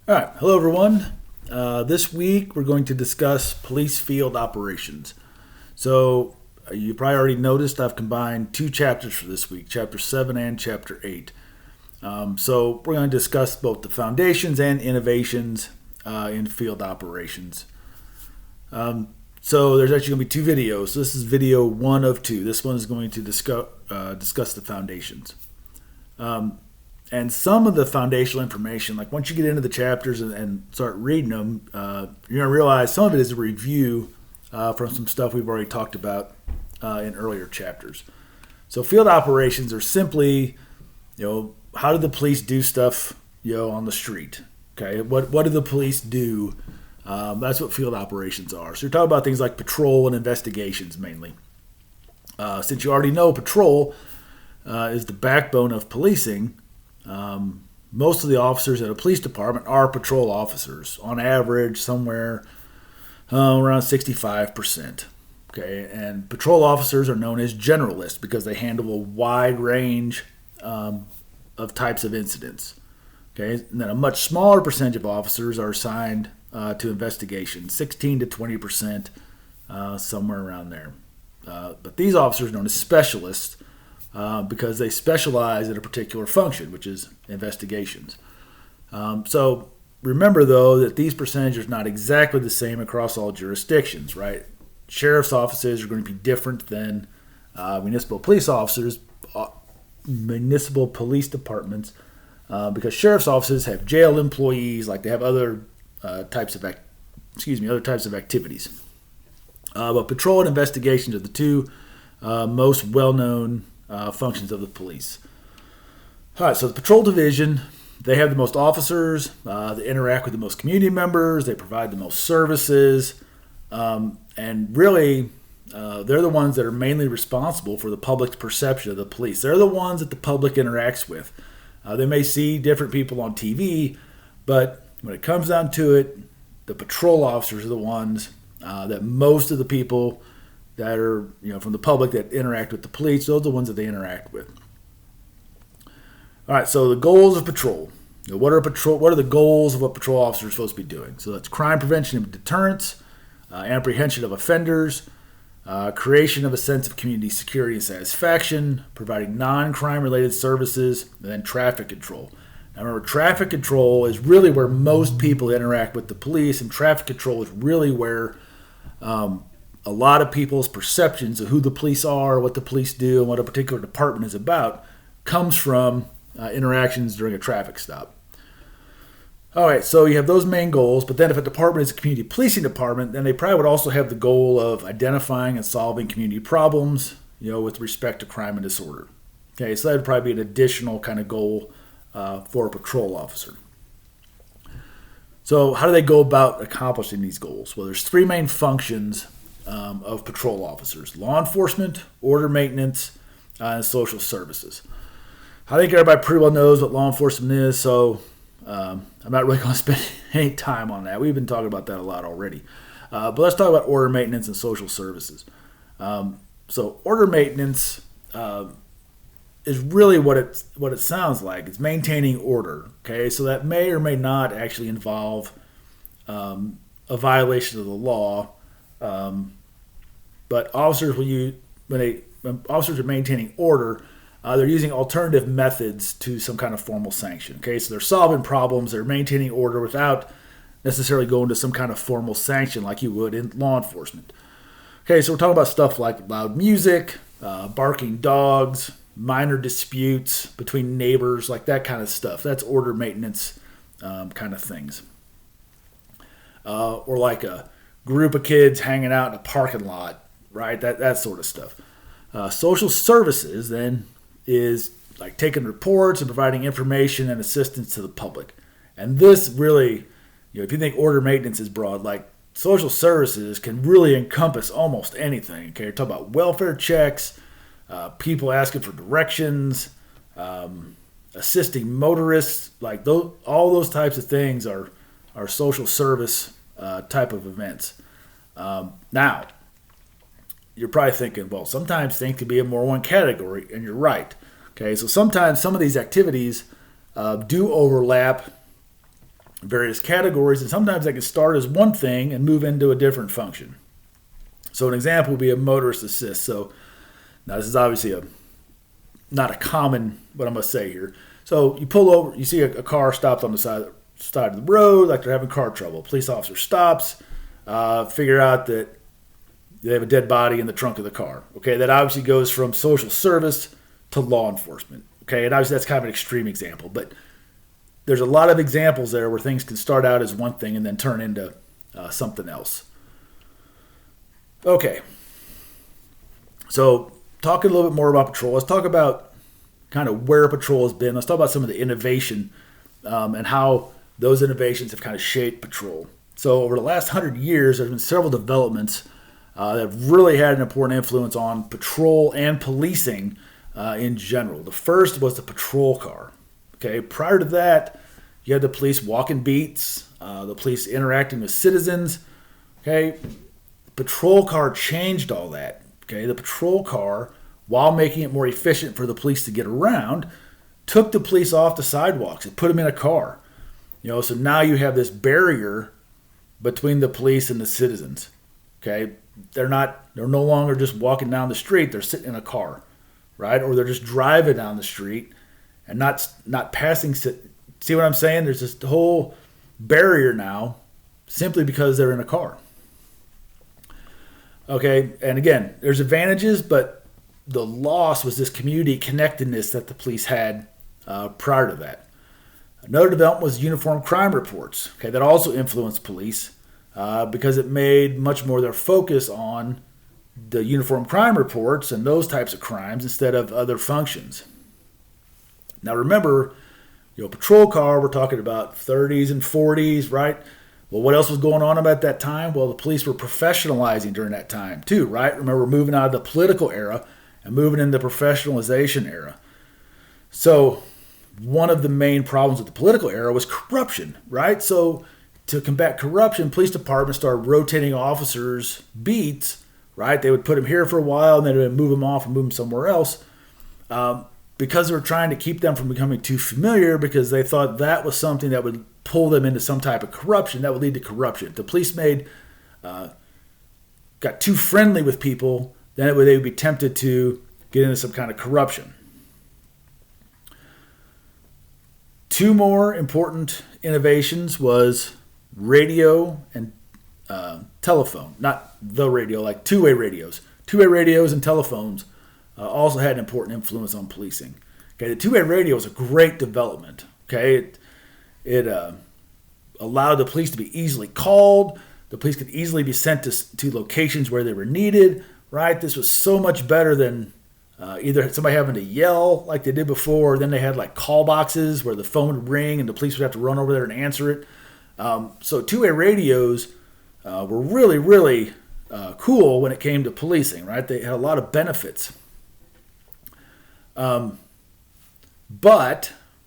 All right, hello everyone. This week we're going to discuss police field operations. So you probably already noticed I've combined two chapters for this week, Chapter 7 and Chapter 8. So we're going to discuss both the foundations and innovations in field operations. So there's actually going to be two videos. So this is video 1 of 2. This one is going to discuss the foundations. And some of the foundational information, like once you get into the chapters and start reading them, you're going to realize some of it is a review from some stuff we've already talked about in earlier chapters. So field operations are simply, how do the police do stuff, on the street? Okay, what do the police do? That's what field operations are. So you're talking about things like patrol and investigations mainly. Since you already know patrol is the backbone of policing, most of the officers at a police department are patrol officers, on average somewhere around 65%. Okay, and patrol officers are known as generalists because they handle a wide range of types of incidents. Okay, and then a much smaller percentage of officers are assigned to investigations, 16 to 20%, somewhere around there. But these officers are known as specialists because they specialize in a particular function, which is investigations. So remember, though, that these percentages are not exactly the same across all jurisdictions, right? Sheriff's offices are going to be different than municipal police officers, municipal police departments, because sheriff's offices have jail employees, like they have other types of activities. But patrol and investigations are the two most well-known functions of the police. All right, so the patrol division, they have the most officers, they interact with the most community members, they provide the most services, and really they're the ones that are mainly responsible for the public's perception of the police. They're the ones that the public interacts with. They may see different people on TV, but when it comes down to it, the patrol officers are the ones that most of the people that are, from the public that interact with the police, those are the ones that they interact with. All right, so the goals of patrol. What are the goals of what patrol officers are supposed to be doing? So that's crime prevention and deterrence, apprehension of offenders, creation of a sense of community security and satisfaction, providing non-crime related services, and then traffic control. Now remember, traffic control is really where most people interact with the police, and traffic control is really where a lot of people's perceptions of who the police are, what the police do, and what a particular department is about comes from interactions during a traffic stop. All right, so you have those main goals, but then if a department is a community policing department, then they probably would also have the goal of identifying and solving community problems, with respect to crime and disorder. Okay, so that would probably be an additional kind of goal for a patrol officer. So how do they go about accomplishing these goals? Well, there's three main functions of patrol officers: law enforcement, order maintenance, and social services. I think everybody pretty well knows what law enforcement is, so I'm not really going to spend any time on that. We've been talking about that a lot already. But let's talk about order maintenance and social services. So order maintenance is really what it sounds like. It's maintaining order. Okay, so that may or may not actually involve a violation of the law. But officers when officers are maintaining order, they're using alternative methods to some kind of formal sanction. Okay, so they're solving problems, they're maintaining order without necessarily going to some kind of formal sanction like you would in law enforcement. Okay, so we're talking about stuff like loud music, barking dogs, minor disputes between neighbors, like that kind of stuff. That's order maintenance kind of things. Or like a group of kids hanging out in a parking lot, right? That sort of stuff. Social services, then, is like taking reports and providing information and assistance to the public. And this really, if you think order maintenance is broad, like social services can really encompass almost anything. Okay, you're talking about welfare checks, people asking for directions, assisting motorists, like all those types of things are social service type of events. Now, you're probably thinking, well, sometimes things can be in more one category, and you're right. Okay, so sometimes some of these activities do overlap various categories, and sometimes they can start as one thing and move into a different function. So an example would be a motorist assist. So now this is obviously not a common what I'm going to say here. So you pull over, you see a car stopped on the side of the road, like they're having car trouble. Police officer stops, figure out that they have a dead body in the trunk of the car. Okay, that obviously goes from social service to law enforcement. Okay, and obviously that's kind of an extreme example, but there's a lot of examples there where things can start out as one thing and then turn into something else. Okay, so talking a little bit more about patrol, let's talk about kind of where patrol has been. Let's talk about some of the innovation and how those innovations have kind of shaped patrol. So over the last 100 years, there's been several developments that have really had an important influence on patrol and policing in general. The first was the patrol car. Okay, prior to that, you had the police walking beats, the police interacting with citizens. Okay, the patrol car changed all that. Okay, the patrol car, while making it more efficient for the police to get around, took the police off the sidewalks and put them in a car. So now you have this barrier between the police and the citizens. Okay, they're no longer just walking down the street; they're sitting in a car, right? Or they're just driving down the street and not passing. See what I'm saying? There's this whole barrier now simply because they're in a car. Okay, and again, there's advantages, but the loss was this community connectedness that the police had prior to that. Another development was uniform crime reports. Okay, that also influenced police because it made much more their focus on the uniform crime reports and those types of crimes instead of other functions. Now remember, patrol car, we're talking about 30s and 40s, right? Well, what else was going on about that time? Well, the police were professionalizing during that time too, right? Remember, moving out of the political era and moving into the professionalization era. So one of the main problems with the political era was corruption, right? So to combat corruption, police departments started rotating officers' beats, right? They would put them here for a while and then they would move them off and move them somewhere else because they were trying to keep them from becoming too familiar because they thought that was something that would pull them into some type of corruption that would lead to corruption. If the police got too friendly with people, then they would be tempted to get into some kind of corruption. Two more important innovations was radio and telephone. Not the radio, like two-way radios. Two-way radios and telephones also had an important influence on policing. Okay, the two-way radio was a great development. Okay, it allowed the police to be easily called. The police could easily be sent to locations where they were needed. Right, this was so much better than either somebody having to yell like they did before, or then they had like call boxes where the phone would ring and the police would have to run over there and answer it. So two-way radios were really, really cool when it came to policing, right? They had a lot of benefits. But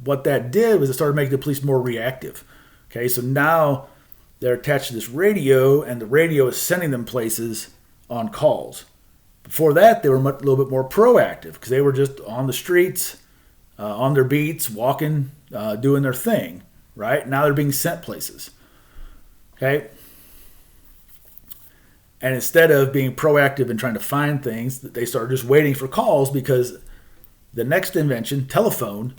what that did was it started making the police more reactive. Okay, so now they're attached to this radio, and the radio is sending them places on calls. Before that, they were a little bit more proactive because they were just on the streets, on their beats, walking, doing their thing, right? Now they're being sent places, okay? And instead of being proactive and trying to find things, they started just waiting for calls because the next invention, telephone,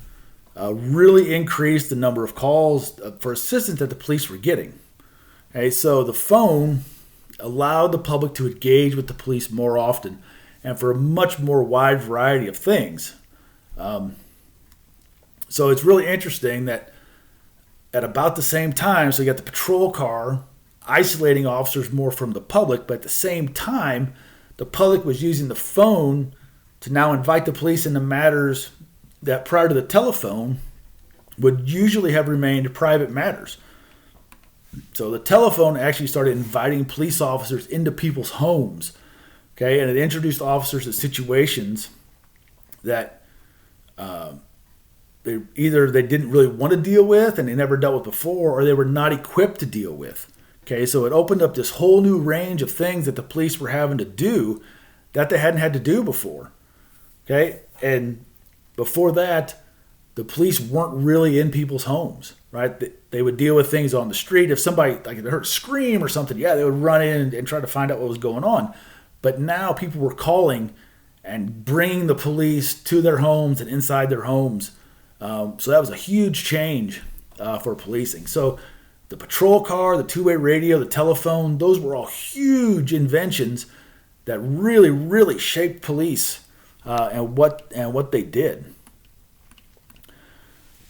really increased the number of calls for assistance that the police were getting. Okay, so the phone allowed the public to engage with the police more often and for a much more wide variety of things. So it's really interesting that at about the same time, so you got the patrol car isolating officers more from the public, but at the same time, the public was using the phone to now invite the police into matters that prior to the telephone would usually have remained private matters. So the telephone actually started inviting police officers into people's homes, okay, and it introduced officers to situations that they didn't really want to deal with and they never dealt with before, or they were not equipped to deal with. Okay, so it opened up this whole new range of things that the police were having to do that they hadn't had to do before. Okay, and before that, the police weren't really in people's homes, right? They would deal with things on the street. If somebody, like if they heard a scream or something, yeah, they would run in and try to find out what was going on. But now people were calling and bringing the police to their homes and inside their homes. So that was a huge change for policing. So the patrol car, the two-way radio, the telephone, those were all huge inventions that really, really shaped police and what they did.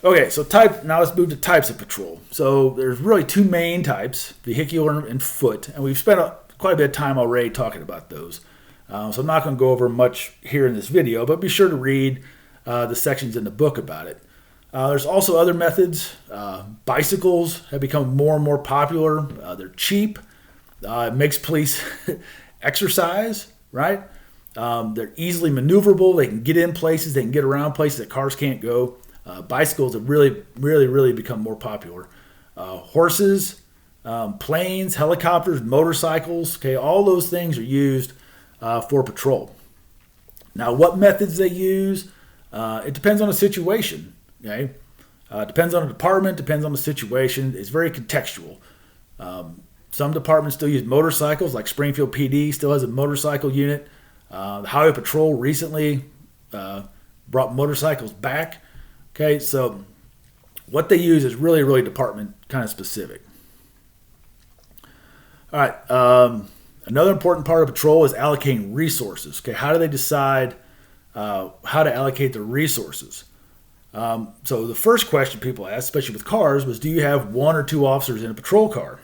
Okay, so now let's move to types of patrol. So there's really two main types, vehicular and foot, and we've spent quite a bit of time already talking about those. So I'm not going to go over much here in this video, but be sure to read the sections in the book about it. There's also other methods. Bicycles have become more and more popular. They're cheap. It makes police exercise, right? They're easily maneuverable. They can get in places. They can get around places that cars can't go. Bicycles have really, really, really become more popular. Horses, planes, helicopters, motorcycles, okay, all those things are used for patrol. Now, what methods they use, it depends on the situation, okay? Depends on the department, depends on the situation. It's very contextual. Some departments still use motorcycles, like Springfield PD still has a motorcycle unit. The Highway Patrol recently brought motorcycles back. Okay, so what they use is really, really department kind of specific. All right, another important part of patrol is allocating resources. Okay, how do they decide how to allocate their resources? So the first question people asked, especially with cars, was do you have one or two officers in a patrol car?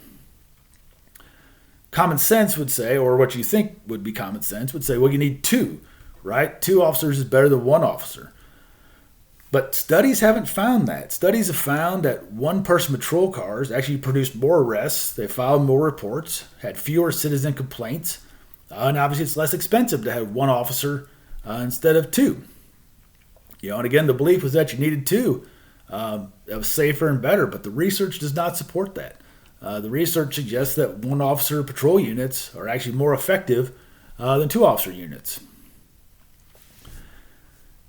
Common sense would say, or what you think would be common sense, would say, well, you need two, right? Two officers is better than one officer. But studies haven't found that. Studies have found that one-person patrol cars actually produced more arrests, they filed more reports, had fewer citizen complaints, and obviously it's less expensive to have one officer instead of two. And again, the belief was that you needed two. That was safer and better, but the research does not support that. The research suggests that one-officer patrol units are actually more effective than two-officer units.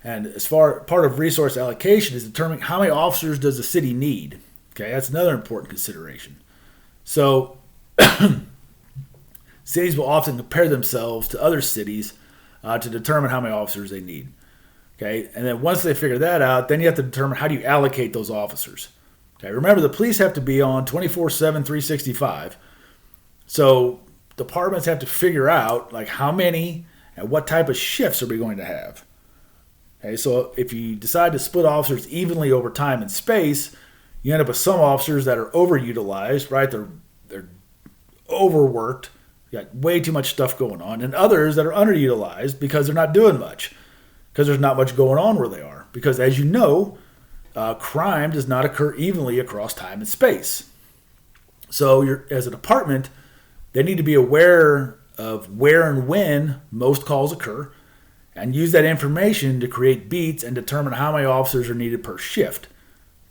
And as far part of resource allocation is determining how many officers does the city need. Okay, that's another important consideration. So cities will often compare themselves to other cities to determine how many officers they need. Okay, and then once they figure that out, then you have to determine how do you allocate those officers. Okay, remember the police have to be on 24/7, 365. So departments have to figure out like how many and what type of shifts are we going to have. Okay, so if you decide to split officers evenly over time and space, you end up with some officers that are overutilized, right? They're overworked, you got way too much stuff going on, and others that are underutilized because they're not doing much, because there's not much going on where they are. Because as you know, crime does not occur evenly across time and space. So as a department, they need to be aware of where and when most calls occur, and use that information to create beats and determine how many officers are needed per shift.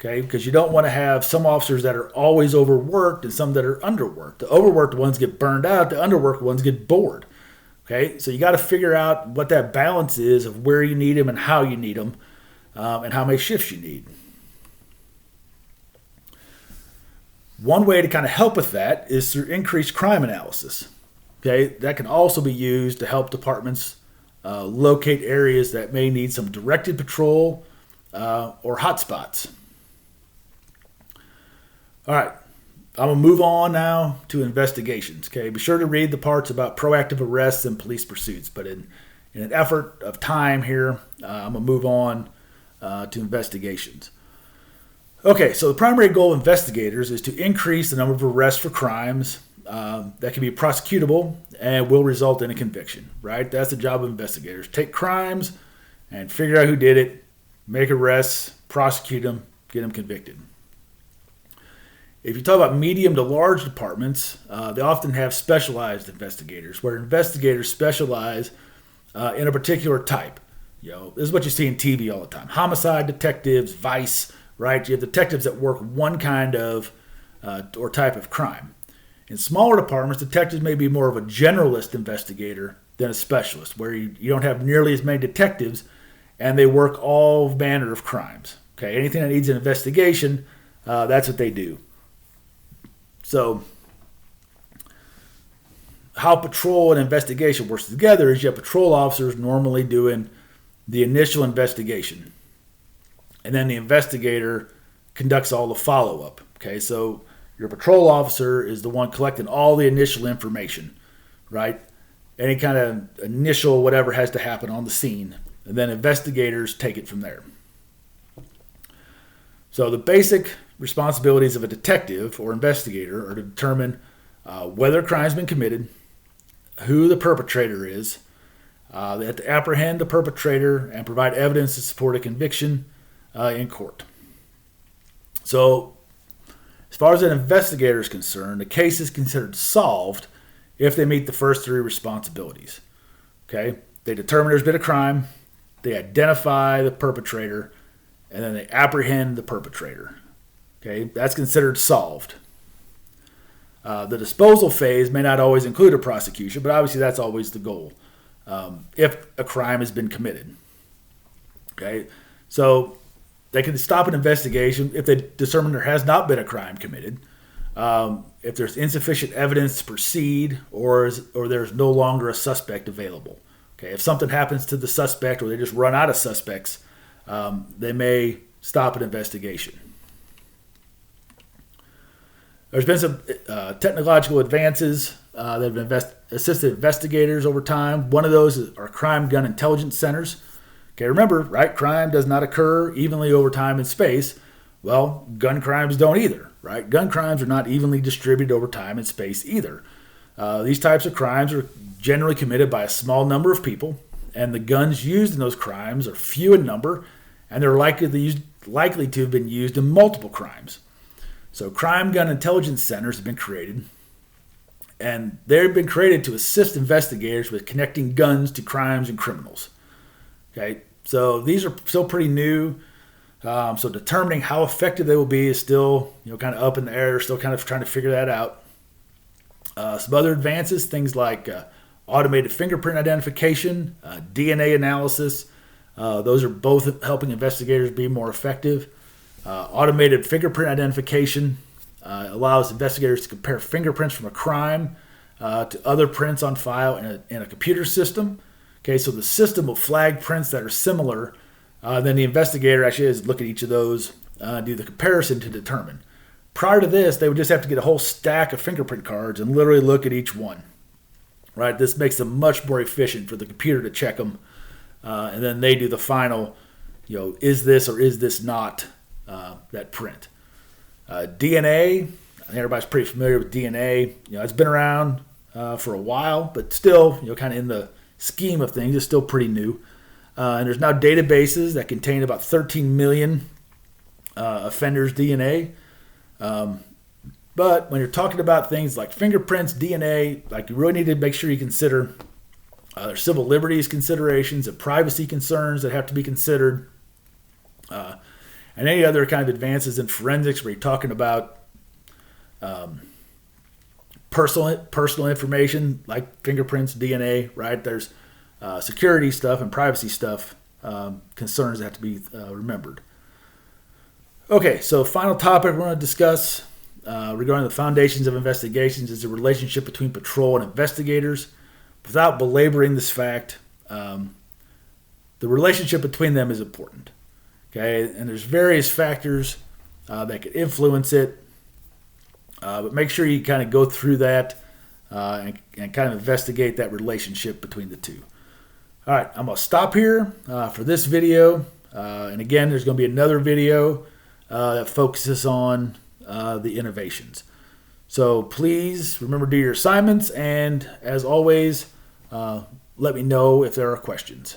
Okay, because you don't want to have some officers that are always overworked and some that are underworked. The overworked ones get burned out, the underworked ones get bored. Okay, so you got to figure out what that balance is of where you need them and how you need them, and how many shifts you need. One way to kind of help with that is through increased crime analysis. Okay, that can also be used to help departments locate areas that may need some directed patrol or hotspots. All right, I'm going to move on now to investigations. Okay, be sure to read the parts about proactive arrests and police pursuits, but in an effort of time here, I'm going to move on to investigations. Okay, so the primary goal of investigators is to increase the number of arrests for crimes that can be prosecutable and will result in a conviction, right? That's the job of investigators. Take crimes and figure out who did it, make arrests, prosecute them, get them convicted. If you talk about medium to large departments, they often have specialized investigators, where investigators specialize in a particular type. This is what you see in TV all the time. Homicide detectives, vice, right? You have detectives that work one kind of or type of crime. In smaller departments, detectives may be more of a generalist investigator than a specialist, where you don't have nearly as many detectives and they work all manner of crimes. Okay, anything that needs an investigation, that's what they do. So how patrol and investigation works together is you have patrol officers normally doing the initial investigation, and then the investigator conducts all the follow-up. Okay, so your patrol officer is the one collecting all the initial information, right? Any kind of initial whatever has to happen on the scene, and then investigators take it from there. So the basic responsibilities of a detective or investigator are to determine whether a crime's been committed, who the perpetrator is. They have to apprehend the perpetrator and provide evidence to support a conviction in court. So as far as an investigator is concerned, the case is considered solved if they meet the first three responsibilities. Okay? They determine there's been a crime, they identify the perpetrator, and then they apprehend the perpetrator. Okay? That's considered solved. The disposal phase may not always include a prosecution, but obviously that's always the goal if a crime has been committed. Okay? So they can stop an investigation if they determine there has not been a crime committed, if there's insufficient evidence to proceed, or there's no longer a suspect available. Okay, if something happens to the suspect or they just run out of suspects, they may stop an investigation. There's been some technological advances that have assisted investigators over time. One of those are crime gun intelligence centers. Okay, remember, right? Crime does not occur evenly over time and space. Well, gun crimes don't either, right? Gun crimes are not evenly distributed over time and space either. These types of crimes are generally committed by a small number of people, and the guns used in those crimes are few in number, and they're likely to have been used in multiple crimes. So crime gun intelligence centers have been created, and they've been created to assist investigators with connecting guns to crimes and criminals. Okay, so these are still pretty new. So determining how effective they will be is still, kind of up in the air. They're still kind of trying to figure that out. Some other advances, things like automated fingerprint identification, DNA analysis. Those are both helping investigators be more effective. Automated fingerprint identification allows investigators to compare fingerprints from a crime to other prints on file in a computer system. Okay, so the system will flag prints that are similar. Then the investigator actually has to look at each of those, do the comparison to determine. Prior to this, they would just have to get a whole stack of fingerprint cards and literally look at each one. Right? This makes them much more efficient for the computer to check them, and then they do the final, is this or is this not that print? DNA, I think everybody's pretty familiar with DNA. It's been around for a while, but still, kind of in the scheme of things, it's still pretty new. And there's now databases that contain about 13 million offenders' DNA. But when you're talking about things like fingerprints, DNA, you really need to make sure you consider their civil liberties considerations and privacy concerns that have to be considered. And any other kind of advances in forensics where you're talking about personal information like fingerprints, DNA, right? There's security stuff and privacy stuff, concerns that have to be remembered. Okay, so final topic we're going to discuss regarding the foundations of investigations is the relationship between patrol and investigators. Without belaboring this fact, the relationship between them is important. Okay, and there's various factors that could influence it, but make sure you kind of go through that and kind of investigate that relationship between the two. All right, I'm going to stop here for this video. And again, there's going to be another video that focuses on the innovations. So please remember to do your assignments. And as always, let me know if there are questions.